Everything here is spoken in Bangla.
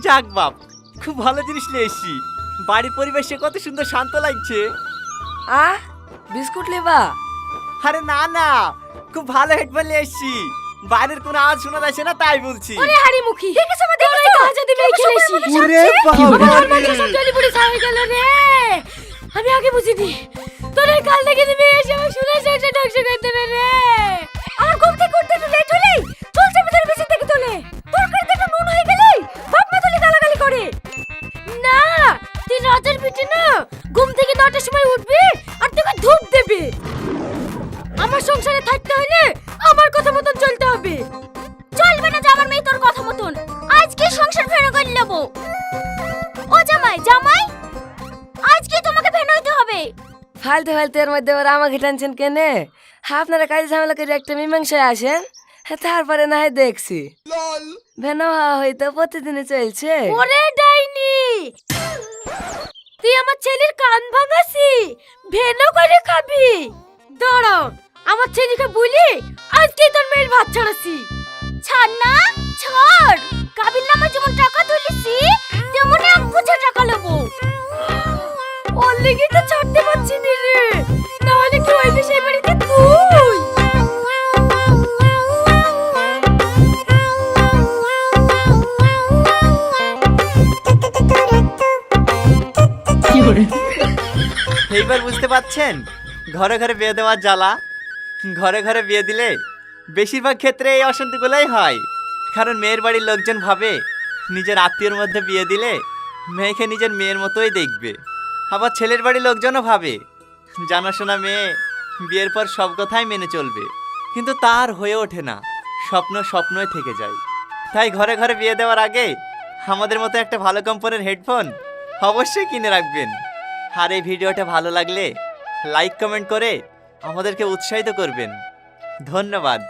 যাক বাপ, খুব ভালো জিনিস নিয়ে এসছি। বাড়ির পরিবেশে কত সুন্দর শান্ত লাগছে। বিস্কুট লেবা? আরে না না, খুব ভালো হেডফোন নিয়ে এসছি। বাইরের কোনো আওয়াজ শোনা যাচ্ছে না, তাই বলছি। ওরে হাড়ি মুখি, দেখেছো আমাদের কাজে দিবে খেলেছি। ওরে বাবা রে। সব জলি পুরি ছাড়ে গেল রে। আমি আগে বুঝিনি তোর কাল থেকে দিবে এসে আমার শুনে শেষে ধ্বংস করে দেবে রে। আমার ঘুম থেকে উঠতে একটু লেট হলেই চলছে ভিতরে বেশি থেকে তোলে। তরকারিতে একটু নুন হয়ে গেলেই বাপ মা তুলে গালাগালি করে। না, তুই রাজার পিঠে না, ঘুম থেকে 9টার সময় উঠবি আর তোকে ধূপ দেবে। আমার সংসারে থাকতে হলে আমার কথা মতন চলতে হবে। চলবে না যে আমার মেয়ে তোর কথা মতন আজকে সংসার ফেরো করে নেব। ও জামাই, জামাই আজকে তোমাকে ফেরো হইতে হবে। ফালতু ফালতু এর মধ্যে ওরা আমাকে টানছেন কেনে? আপনারা কাজে ঝামেলা করে একটা মীমাংসায় আসেন, তারপরে না হয় দেখছি। ভেনা হওয়া হয়তো প্রতিদিনই চলছে। ওরে ডাইনি, তুই আমার ছেলের কান ভাঙাছি, ভেনো করে খাবি। দাঁড়াও, আমার ছেলেকে বলি আজকে তোর মেয়ের ভাত ছাড়াছি। ছাড় না, ছাড়। কাবিল নামে যেমন টাকা তুলেছি তেমন 1 গুছা টাকা নেবো। ওর লেগে তো ছাড়তে পারছি না রে, নাহলে কি হইবে সেই বাড়িতে তুই? এইবার বুঝতে পারছেন ঘরে ঘরে বিয়ে দেওয়ার জ্বালা। ঘরে ঘরে বিয়ে দিলে বেশিরভাগ ক্ষেত্রে এই অশান্তিগুলোই হয়। কারণ মেয়ের বাড়ির লোকজন ভাবে নিজের আত্মীয়র মধ্যে বিয়ে দিলে মেয়েকে নিজের মেয়ের মতোই দেখবে। আবার ছেলের বাড়ির লোকজনও ভাবে জানাশোনা মেয়ে, বিয়ের পর সব কথাই মেনে চলবে। কিন্তু তার হয়ে ওঠে না, স্বপ্ন স্বপ্নই থেকে যায়। তাই ঘরে ঘরে বিয়ে দেওয়ার আগে আমাদের মতো একটা ভালো কোম্পানির হেডফোন অবশ্যই কিনে রাখবেন। আর এই ভিডিওটা ভালো লাগলে লাইক কমেন্ট করে আমাদেরকে উৎসাহিত করবেন। ধন্যবাদ।